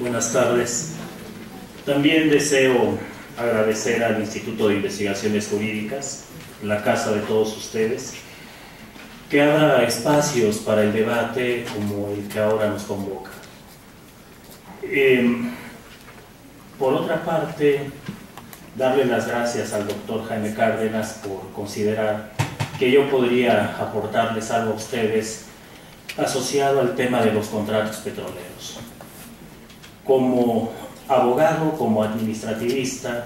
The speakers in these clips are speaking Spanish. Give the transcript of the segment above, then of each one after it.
Buenas tardes. También deseo agradecer al Instituto de Investigaciones Jurídicas, la casa de todos ustedes, que abra espacios para el debate como el que ahora nos convoca. Por otra parte, darle las gracias al doctor Jaime Cárdenas por considerar que yo podría aportarles algo a ustedes asociado al tema de los contratos petroleros. Como abogado, como administrativista,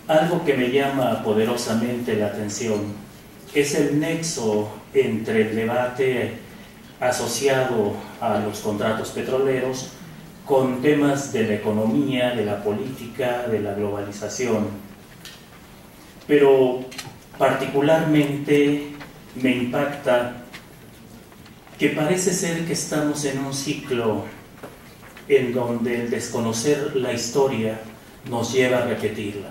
algo que me llama poderosamente la atención es el nexo entre el debate asociado a los contratos petroleros con temas de la economía, de la política, de la globalización. Pero particularmente me impacta que parece ser que estamos en un ciclo en donde el desconocer la historia nos lleva a repetirla.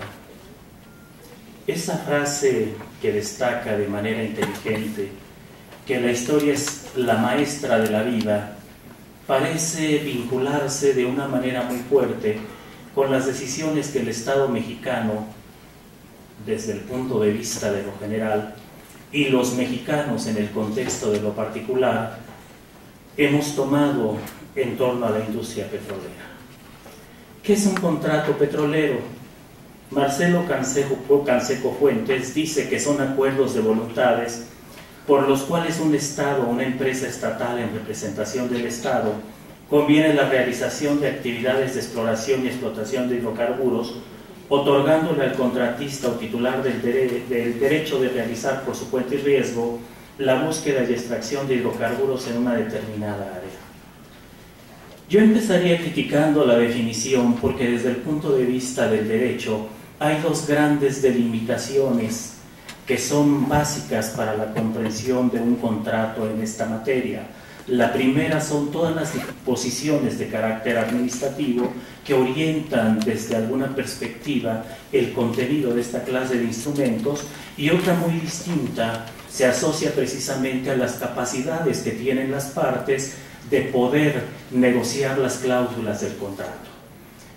Esa frase que destaca de manera inteligente que la historia es la maestra de la vida parece vincularse de una manera muy fuerte con las decisiones que el Estado mexicano, desde el punto de vista de lo general, y los mexicanos en el contexto de lo particular, hemos tomado en torno a la industria petrolera. ¿Qué es un contrato petrolero? Marcelo Canseco Fuentes dice que son acuerdos de voluntades por los cuales un Estado o una empresa estatal en representación del Estado conviene la realización de actividades de exploración y explotación de hidrocarburos, otorgándole al contratista o titular del derecho de realizar por su cuenta y riesgo la búsqueda y extracción de hidrocarburos en una determinada área. Yo empezaría criticando la definición porque desde el punto de vista del derecho hay dos grandes delimitaciones que son básicas para la comprensión de un contrato en esta materia. La primera son todas las disposiciones de carácter administrativo que orientan desde alguna perspectiva el contenido de esta clase de instrumentos, y otra muy distinta se asocia precisamente a las capacidades que tienen las partes de poder negociar las cláusulas del contrato.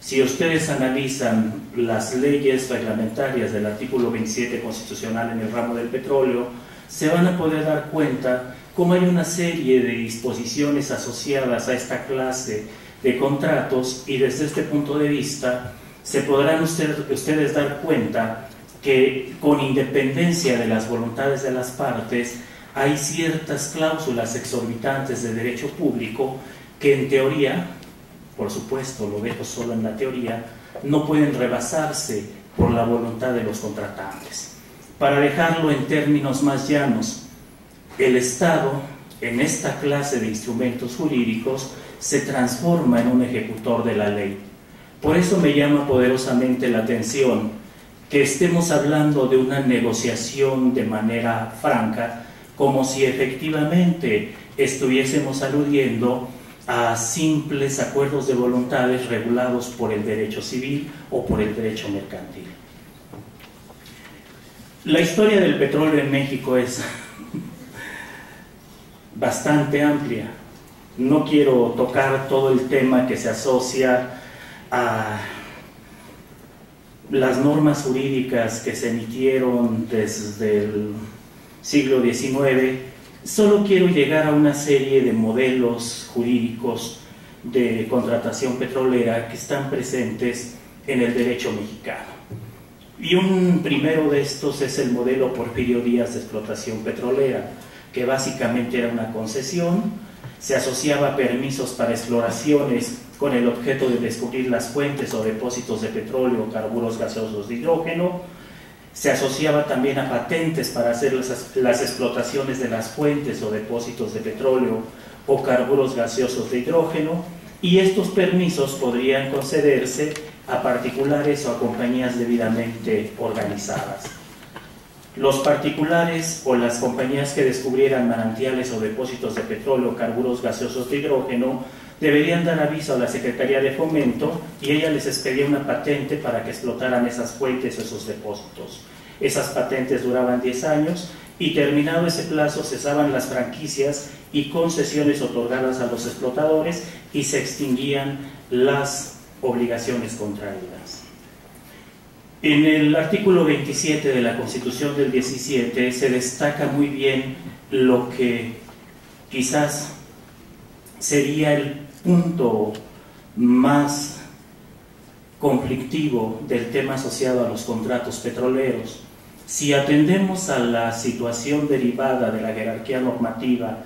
Si ustedes analizan las leyes reglamentarias del artículo 27 constitucional en el ramo del petróleo, se van a poder dar cuenta cómo hay una serie de disposiciones asociadas a esta clase de contratos, y desde este punto de vista se podrán ustedes dar cuenta que, con independencia de las voluntades de las partes, hay ciertas cláusulas exorbitantes de derecho público que en teoría, por supuesto lo dejo solo en la teoría, no pueden rebasarse por la voluntad de los contratantes. Para dejarlo en términos más llanos, el Estado, en esta clase de instrumentos jurídicos, se transforma en un ejecutor de la ley. Por eso me llama poderosamente la atención que estemos hablando de una negociación de manera franca, como si efectivamente estuviésemos aludiendo a simples acuerdos de voluntades regulados por el derecho civil o por el derecho mercantil. La historia del petróleo en México es bastante amplia. No quiero tocar todo el tema que se asocia a las normas jurídicas que se emitieron desde el siglo XIX. Solo quiero llegar a una serie de modelos jurídicos de contratación petrolera que están presentes en el derecho mexicano. Y un primero de estos es el modelo Porfirio Díaz de explotación petrolera, que básicamente era una concesión, se asociaba a permisos para exploraciones con el objeto de descubrir las fuentes o depósitos de petróleo o carburos gaseosos de hidrógeno, se asociaba también a patentes para hacer las explotaciones de las fuentes o depósitos de petróleo o carburos gaseosos de hidrógeno, y estos permisos podrían concederse a particulares o a compañías debidamente organizadas. Los particulares o las compañías que descubrieran manantiales o depósitos de petróleo o carburos gaseosos de hidrógeno deberían dar aviso a la Secretaría de Fomento, y ella les expedía una patente para que explotaran esas fuentes o esos depósitos. Esas patentes duraban 10 años y, terminado ese plazo, cesaban las franquicias y concesiones otorgadas a los explotadores y se extinguían las obligaciones contraídas. En el artículo 27 de la Constitución del 17 se destaca muy bien lo que quizás sería el punto más conflictivo del tema asociado a los contratos petroleros. Si atendemos a la situación derivada de la jerarquía normativa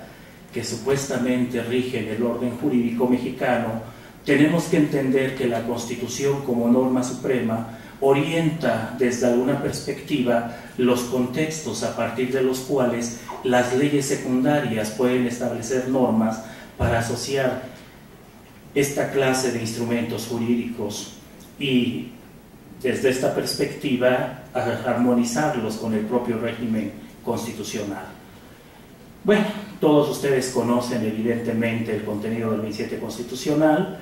que supuestamente rige en el orden jurídico mexicano, tenemos que entender que la Constitución como norma suprema orienta desde alguna perspectiva los contextos a partir de los cuales las leyes secundarias pueden establecer normas para asociar esta clase de instrumentos jurídicos y desde esta perspectiva armonizarlos con el propio régimen constitucional. Bueno, todos ustedes conocen evidentemente el contenido del 27 constitucional.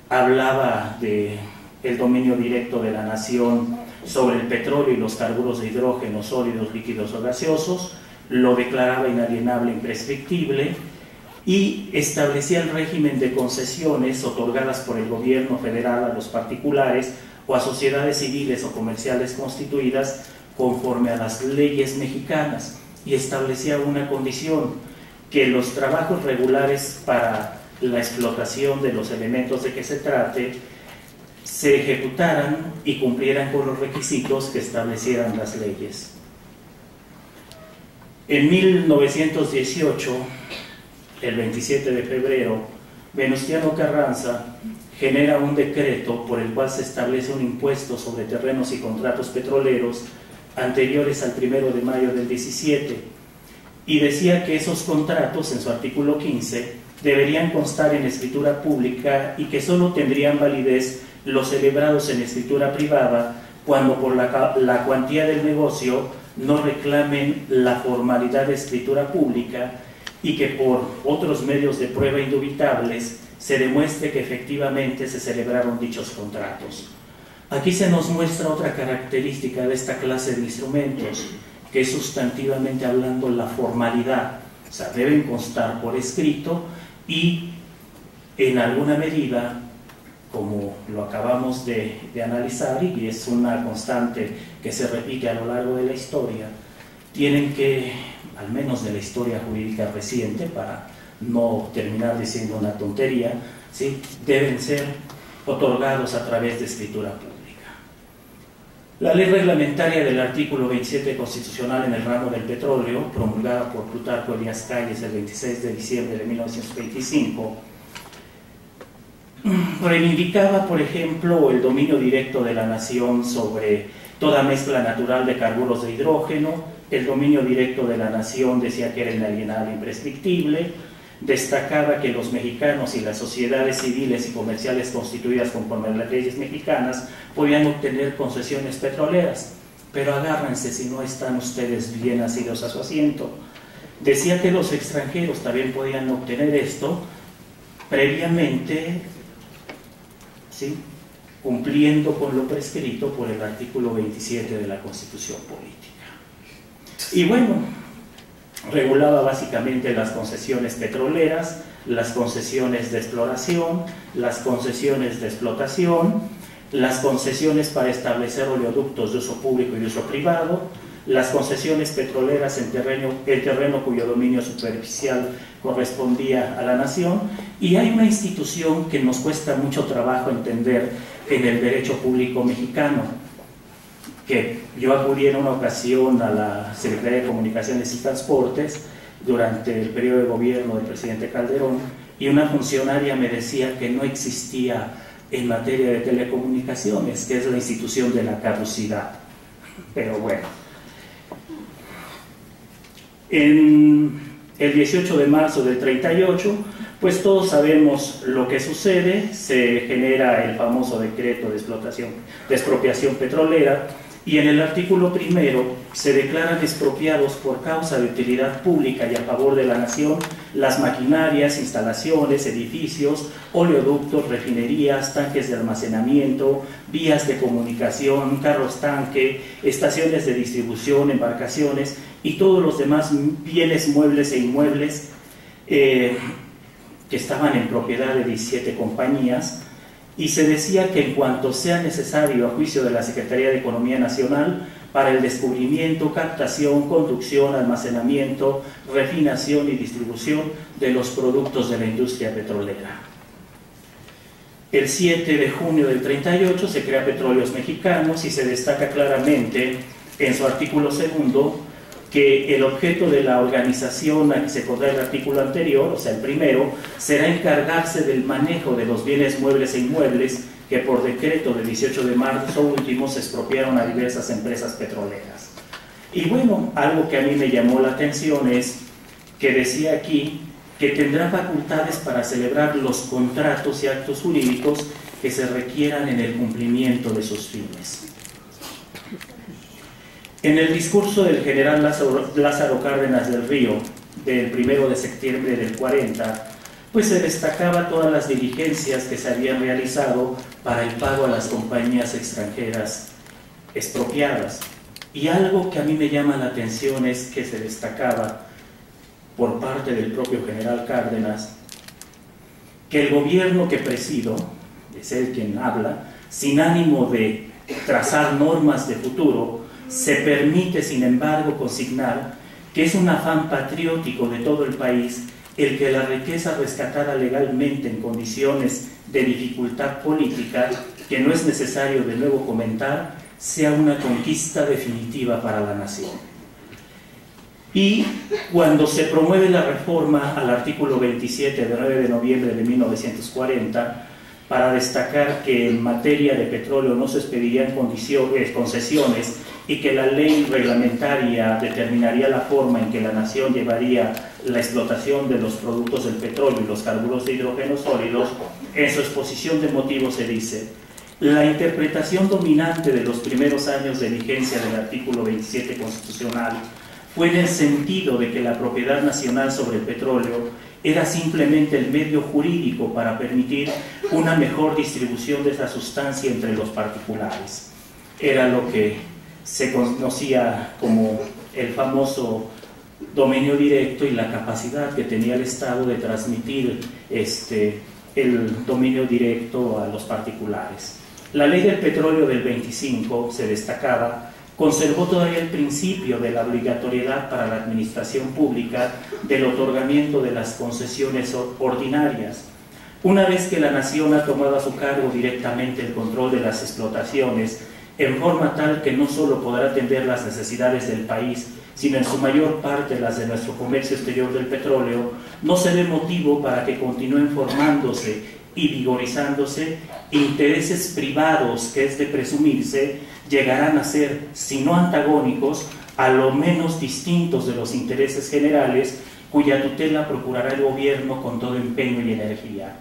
Hablaba de el dominio directo de la nación sobre el petróleo y los carburos de hidrógeno, sólidos, líquidos o gaseosos, lo declaraba inalienable e imprescriptible y establecía el régimen de concesiones otorgadas por el gobierno federal a los particulares o a sociedades civiles o comerciales constituidas conforme a las leyes mexicanas, y establecía una condición: que los trabajos regulares para la explotación de los elementos de que se trate se ejecutaran y cumplieran con los requisitos que establecieran las leyes. En 1918, el 27 de febrero, Venustiano Carranza genera un decreto por el cual se establece un impuesto sobre terrenos y contratos petroleros anteriores al 1 de mayo del 17, y decía que esos contratos, en su artículo 15, deberían constar en escritura pública y que solo tendrían validez los celebrados en escritura privada cuando por la cuantía del negocio no reclamen la formalidad de escritura pública y que por otros medios de prueba indubitables se demuestre que efectivamente se celebraron dichos contratos. Aquí se nos muestra otra característica de esta clase de instrumentos, que es sustantivamente hablando la formalidad. O sea, deben constar por escrito y en alguna medida, como lo acabamos de analizar, y es una constante que se repite a lo largo de la historia, tienen que, al menos de la historia jurídica reciente, para no terminar diciendo una tontería, ¿sí?, deben ser otorgados a través de escritura pública. La ley reglamentaria del artículo 27 constitucional en el ramo del petróleo, promulgada por Plutarco Elías Calles el 26 de diciembre de 1925, reivindicaba, por ejemplo, el dominio directo de la nación sobre toda mezcla natural de carburos de hidrógeno. El dominio directo de la nación decía que era inalienable e imprescriptible. Destacaba que los mexicanos y las sociedades civiles y comerciales constituidas conforme a las leyes mexicanas podían obtener concesiones petroleras, pero agárrense si no están ustedes bien asidos a su asiento. Decía que los extranjeros también podían obtener esto previamente, ¿sí?, cumpliendo con lo prescrito por el artículo 27 de la Constitución Política. Y bueno, regulaba básicamente las concesiones petroleras, las concesiones de exploración, las concesiones de explotación, las concesiones para establecer oleoductos de uso público y de uso privado, las concesiones petroleras en terreno cuyo dominio superficial correspondía a la nación. Y hay una institución que nos cuesta mucho trabajo entender en el derecho público mexicano, que yo acudí en una ocasión a la Secretaría de Comunicaciones y Transportes durante el periodo de gobierno del presidente Calderón, y una funcionaria me decía que no existía en materia de telecomunicaciones, que es la institución de la caducidad. Pero bueno, en el 18 de marzo del 38, pues todos sabemos lo que sucede. Se genera el famoso decreto de expropiación petrolera, y en el artículo primero se declaran expropiados por causa de utilidad pública y a favor de la nación las maquinarias, instalaciones, edificios, oleoductos, refinerías, tanques de almacenamiento, vías de comunicación, carros tanque, estaciones de distribución, embarcaciones y todos los demás bienes muebles e inmuebles que estaban en propiedad de 17 compañías, y se decía que en cuanto sea necesario, a juicio de la Secretaría de Economía Nacional, para el descubrimiento, captación, conducción, almacenamiento, refinación y distribución de los productos de la industria petrolera. El 7 de junio del 38 se crea Petróleos Mexicanos y se destaca claramente en su artículo segundo que el objeto de la organización a que se pondrá el artículo anterior, o sea el primero, será encargarse del manejo de los bienes muebles e inmuebles que por decreto del 18 de marzo último se expropiaron a diversas empresas petroleras. Y bueno, algo que a mí me llamó la atención es que decía aquí que tendrá facultades para celebrar los contratos y actos jurídicos que se requieran en el cumplimiento de sus fines. En el discurso del general Lázaro Cárdenas del Río, del 1 de septiembre del 40, pues se destacaba todas las diligencias que se habían realizado para el pago a las compañías extranjeras expropiadas. Y algo que a mí me llama la atención es que se destacaba por parte del propio general Cárdenas que el gobierno que presido, es él quien habla, sin ánimo de trazar normas de futuro, se permite sin embargo consignar que es un afán patriótico de todo el país el que la riqueza rescatada legalmente en condiciones de dificultad política, que no es necesario de nuevo comentar, sea una conquista definitiva para la nación. Y cuando se promueve la reforma al artículo 27 del 9 de noviembre de 1940, para destacar que en materia de petróleo no se expedirían concesiones y que la ley reglamentaria determinaría la forma en que la nación llevaría la explotación de los productos del petróleo y los carburos de hidrógeno sólidos, en su exposición de motivos se dice: la interpretación dominante de los primeros años de vigencia del artículo 27 constitucional fue en el sentido de que la propiedad nacional sobre el petróleo era simplemente el medio jurídico para permitir una mejor distribución de esa sustancia entre los particulares. Era lo que se conocía como el famoso dominio directo y la capacidad que tenía el Estado de transmitir el dominio directo a los particulares. La ley del petróleo del 25 se destacaba, conservó todavía el principio de la obligatoriedad para la administración pública del otorgamiento de las concesiones ordinarias. Una vez que la nación ha tomado a su cargo directamente el control de las explotaciones, en forma tal que no solo podrá atender las necesidades del país, sino en su mayor parte las de nuestro comercio exterior del petróleo, no se ve motivo para que continúen formándose y vigorizándose intereses privados que, es de presumirse, llegarán a ser, si no antagónicos, a lo menos distintos de los intereses generales, cuya tutela procurará el gobierno con todo empeño y energía.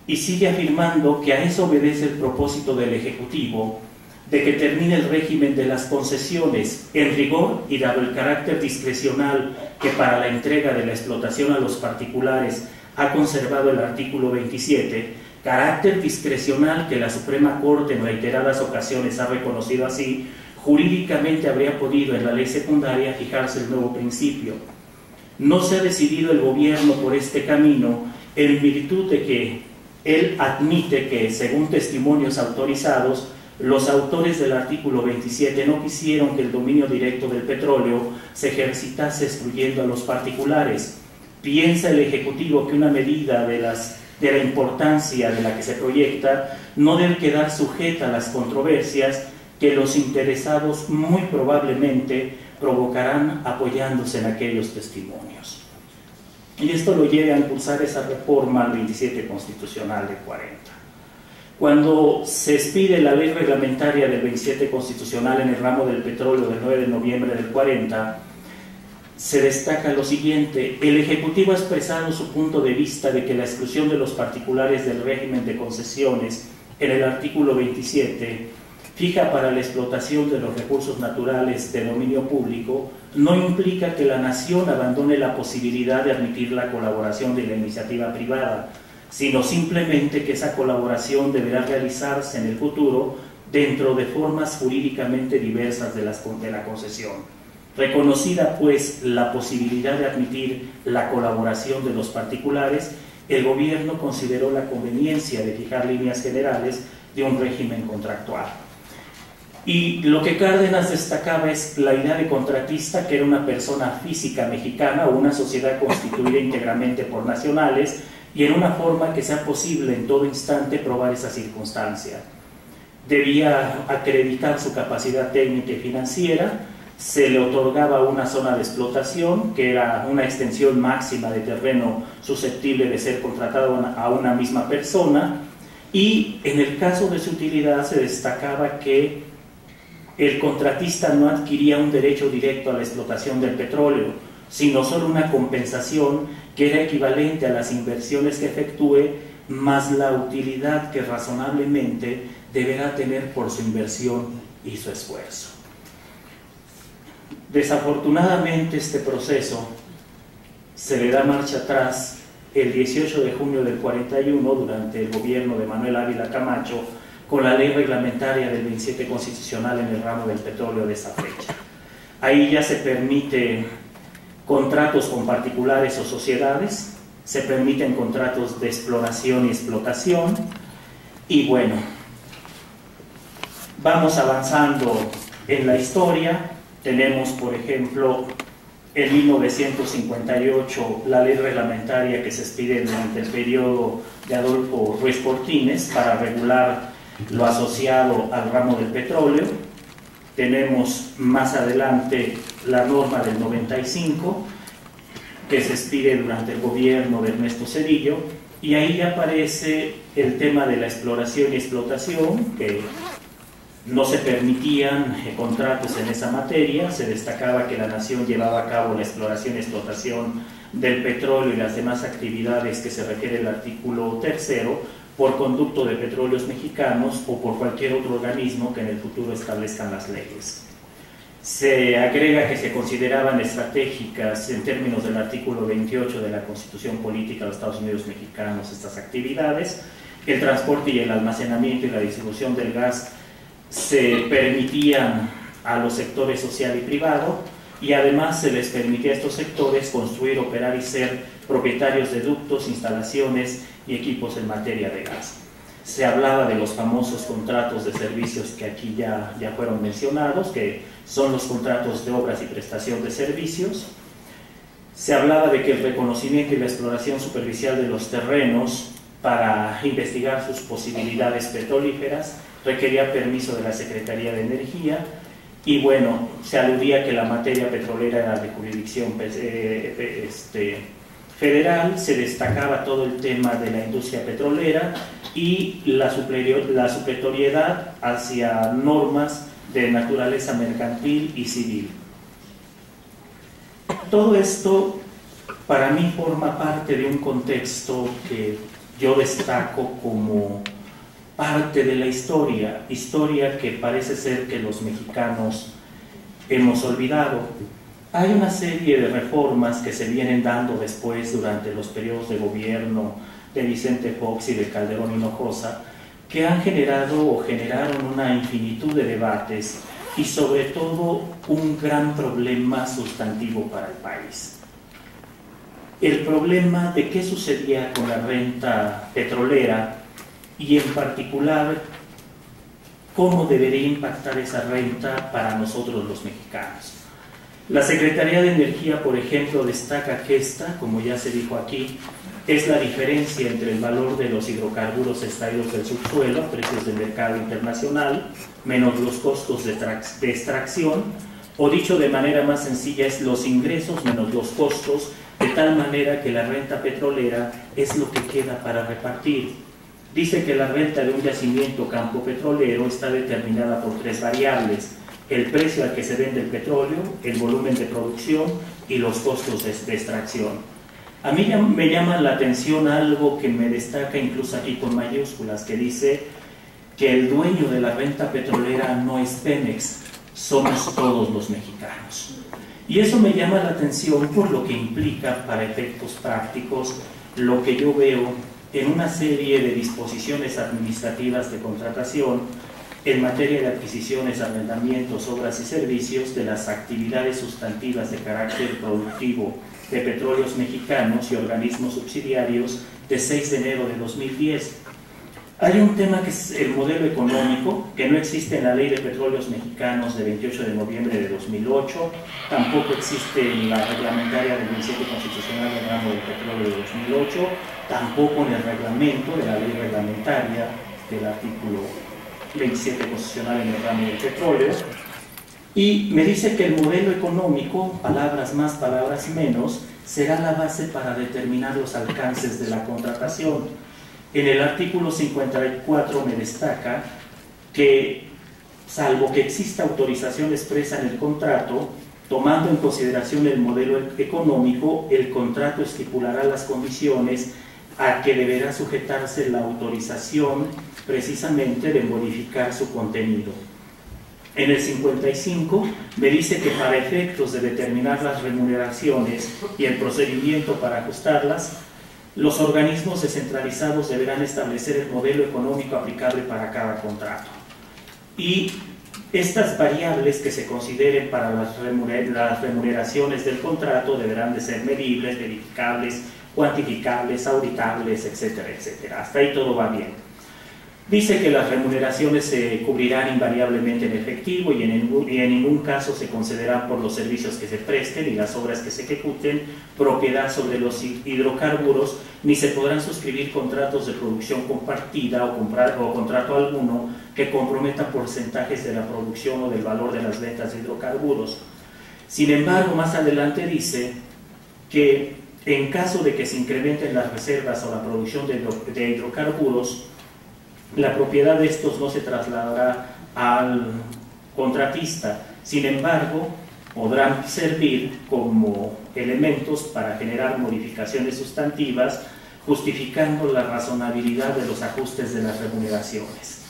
Y sigue afirmando que a eso obedece el propósito del Ejecutivo, de que termine el régimen de las concesiones en rigor y dado el carácter discrecional que para la entrega de la explotación a los particulares ha conservado el artículo 27, carácter discrecional que la Suprema Corte en reiteradas ocasiones ha reconocido así, jurídicamente habría podido en la ley secundaria fijarse el nuevo principio. No se ha decidido el gobierno por este camino en virtud de que él admite que, según testimonios autorizados, los autores del artículo 27 no quisieron que el dominio directo del petróleo se ejercitase excluyendo a los particulares. Piensa el Ejecutivo que una medida de la importancia de la que se proyecta no debe quedar sujeta a las controversias que los interesados muy probablemente provocarán apoyándose en aquellos testimonios. Y esto lo lleva a impulsar esa reforma al 27 constitucional de 40. Cuando se expide la ley reglamentaria del 27 constitucional en el ramo del petróleo del 9 de noviembre del 40, se destaca lo siguiente: el Ejecutivo ha expresado su punto de vista de que la exclusión de los particulares del régimen de concesiones en el artículo 27 fija para la explotación de los recursos naturales de dominio público no implica que la nación abandone la posibilidad de admitir la colaboración de la iniciativa privada, sino simplemente que esa colaboración deberá realizarse en el futuro dentro de formas jurídicamente diversas de la concesión. Reconocida pues la posibilidad de admitir la colaboración de los particulares, el gobierno consideró la conveniencia de fijar líneas generales de un régimen contractual. Y lo que Cárdenas destacaba es la idea de contratista, que era una persona física mexicana o una sociedad constituida íntegramente por nacionales, y en una forma que sea posible en todo instante probar esa circunstancia. Debía acreditar su capacidad técnica y financiera, se le otorgaba una zona de explotación, que era una extensión máxima de terreno susceptible de ser contratado a una misma persona, y en el caso de su utilidad se destacaba que el contratista no adquiría un derecho directo a la explotación del petróleo, sino solo una compensación que era equivalente a las inversiones que efectúe, más la utilidad que razonablemente deberá tener por su inversión y su esfuerzo. Desafortunadamente, este proceso se le da marcha atrás el 18 de junio del 41, durante el gobierno de Manuel Ávila Camacho, con la ley reglamentaria del 27 constitucional en el ramo del petróleo de esa fecha. Ahí ya se permite contratos con particulares o sociedades, se permiten contratos de exploración y explotación, y bueno, vamos avanzando en la historia. Tenemos, por ejemplo, en 1958 la ley reglamentaria que se expide durante el periodo de Adolfo Ruiz Cortines para regular lo asociado al ramo del petróleo. Tenemos más adelante la norma del 95 que se expide durante el gobierno de Ernesto Zedillo, y ahí aparece el tema de la exploración y explotación, que no se permitían contratos en esa materia. Se destacaba que la nación llevaba a cabo la exploración y explotación del petróleo y las demás actividades que se refiere el artículo 3º por conducto de Petróleos Mexicanos o por cualquier otro organismo que en el futuro establezcan las leyes. Se agrega que se consideraban estratégicas en términos del artículo 28 de la Constitución Política de los Estados Unidos Mexicanos estas actividades. El transporte y el almacenamiento y la distribución del gas se permitían a los sectores social y privado, y además se les permitía a estos sectores construir, operar y ser propietarios de ductos, instalaciones y equipos en materia de gas. Se hablaba de los famosos contratos de servicios que aquí ya fueron mencionados, que son los contratos de obras y prestación de servicios. Se hablaba de que el reconocimiento y la exploración superficial de los terrenos para investigar sus posibilidades petrolíferas requería permiso de la Secretaría de Energía, y bueno, se aludía que la materia petrolera era de jurisdicción federal. Se destacaba todo el tema de la industria petrolera y la supletoriedad hacia normas de naturaleza mercantil y civil. Todo esto para mí forma parte de un contexto que yo destaco como parte de la historia que parece ser que los mexicanos hemos olvidado. Hay una serie de reformas que se vienen dando después durante los periodos de gobierno de Vicente Fox y de Calderón Hinojosa, que han generado o generaron una infinitud de debates y sobre todo un gran problema sustantivo para el país. El problema de qué sucedía con la renta petrolera, y en particular cómo debería impactar esa renta para nosotros los mexicanos. La Secretaría de Energía, por ejemplo, destaca que esta, como ya se dijo aquí, es la diferencia entre el valor de los hidrocarburos extraídos del subsuelo a precios de mercado internacional, menos los costos de extracción, o dicho de manera más sencilla, es los ingresos menos los costos, de tal manera que la renta petrolera es lo que queda para repartir. Dice que la renta de un yacimiento campo petrolero está determinada por tres variables: el precio al que se vende el petróleo, el volumen de producción y los costos de extracción. A mí me llama la atención algo que me destaca incluso aquí con mayúsculas, que dice que el dueño de la renta petrolera no es Pemex, somos todos los mexicanos. Y eso me llama la atención por lo que implica para efectos prácticos lo que yo veo en una serie de disposiciones administrativas de contratación en materia de adquisiciones, arrendamientos, obras y servicios de las actividades sustantivas de carácter productivo de Petróleos Mexicanos y organismos subsidiarios de 6 de enero de 2010. Hay un tema que es el modelo económico, que no existe en la Ley de Petróleos Mexicanos de 28 de noviembre de 2008, tampoco existe en la reglamentaria del 27 constitucional del ramo del petróleo de 2008, tampoco en el reglamento de la ley reglamentaria del artículo 27 constitucional en el ramo del petróleo. Y me dice que el modelo económico, palabras más, palabras menos, será la base para determinar los alcances de la contratación. En el artículo 54 me destaca que, salvo que exista autorización expresa en el contrato, tomando en consideración el modelo económico, el contrato estipulará las condiciones a que deberá sujetarse la autorización precisamente de modificar su contenido. En el 55 me dice que para efectos de determinar las remuneraciones y el procedimiento para ajustarlas, los organismos descentralizados deberán establecer el modelo económico aplicable para cada contrato. Y estas variables que se consideren para las remuneraciones del contrato deberán de ser medibles, verificables, cuantificables, auditables, etcétera, etcétera. Hasta ahí todo va bien. Dice que las remuneraciones se cubrirán invariablemente en efectivo y en ningún caso se concederán por los servicios que se presten y las obras que se ejecuten propiedad sobre los hidrocarburos, ni se podrán suscribir contratos de producción compartida o contrato alguno que comprometa porcentajes de la producción o del valor de las ventas de hidrocarburos. Sin embargo, más adelante dice que en caso de que se incrementen las reservas o la producción de hidrocarburos, la propiedad de estos no se trasladará al contratista. Sin embargo, podrán servir como elementos para generar modificaciones sustantivas, justificando la razonabilidad de los ajustes de las remuneraciones.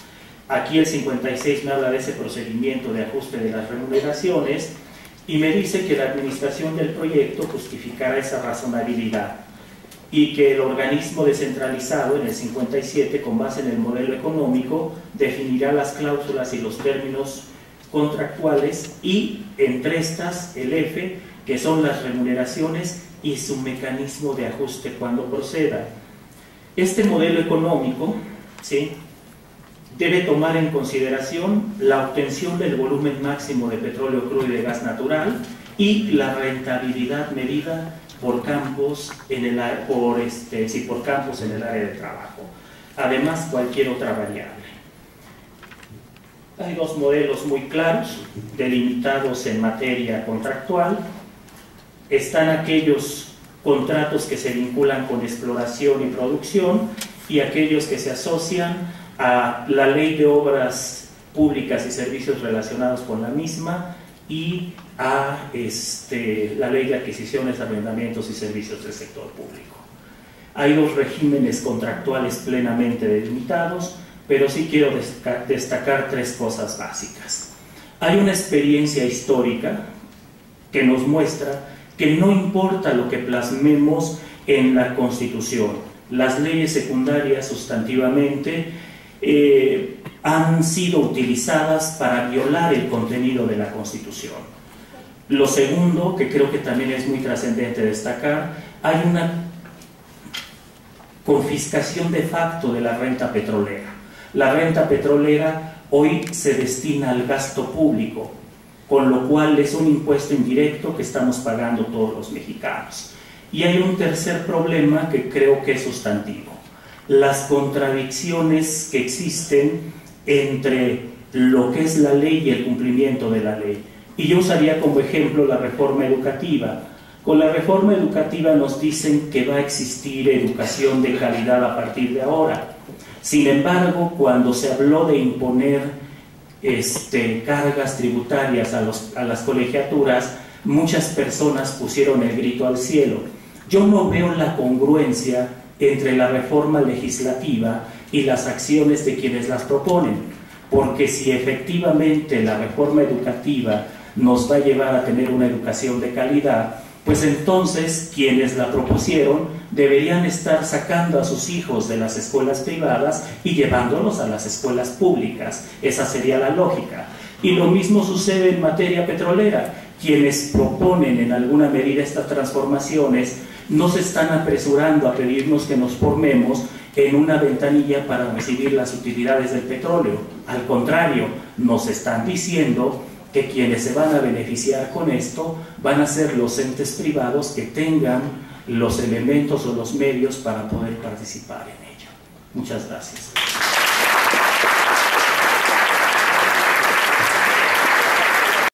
Aquí el 56 me habla de ese procedimiento de ajuste de las remuneraciones y me dice que la administración del proyecto justificará esa razonabilidad y que el organismo descentralizado en el 57, con base en el modelo económico, definirá las cláusulas y los términos contractuales y entre estas el F, que son las remuneraciones y su mecanismo de ajuste cuando proceda. Este modelo económico, ¿sí?, debe tomar en consideración la obtención del volumen máximo de petróleo crudo y de gas natural y la rentabilidad medida por campos en el área de trabajo. Además, cualquier otra variable. Hay dos modelos muy claros, delimitados en materia contractual. Están aquellos contratos que se vinculan con exploración y producción y aquellos que se asocian a la Ley de Obras Públicas y Servicios relacionados con la misma y a la Ley de Adquisiciones, Arrendamientos y Servicios del Sector Público. Hay dos regímenes contractuales plenamente delimitados, pero sí quiero destacar tres cosas básicas. Hay una experiencia histórica que nos muestra que no importa lo que plasmemos en la Constitución, las leyes secundarias sustantivamente han sido utilizadas para violar el contenido de la Constitución. Lo segundo, que creo que también es muy trascendente destacar, hay una confiscación de facto de la renta petrolera. La renta petrolera hoy se destina al gasto público, con lo cual es un impuesto indirecto que estamos pagando todos los mexicanos. Y hay un tercer problema que creo que es sustantivo: las contradicciones que existen entre lo que es la ley y el cumplimiento de la ley. Y yo usaría como ejemplo la reforma educativa. Con la reforma educativa nos dicen que va a existir educación de calidad a partir de ahora. Sin embargo, cuando se habló de imponer cargas tributarias a las colegiaturas, muchas personas pusieron el grito al cielo. Yo no veo la congruencia entre la reforma legislativa y las acciones de quienes las proponen, porque si efectivamente la reforma educativa nos va a llevar a tener una educación de calidad, pues entonces quienes la propusieron deberían estar sacando a sus hijos de las escuelas privadas y llevándolos a las escuelas públicas. Esa sería la lógica. Y lo mismo sucede en materia petrolera. Quienes proponen en alguna medida estas transformaciones no se están apresurando a pedirnos que nos formemos en una ventanilla para recibir las utilidades del petróleo. Al contrario, nos están diciendo que quienes se van a beneficiar con esto van a ser los entes privados que tengan los elementos o los medios para poder participar en ello. Muchas gracias.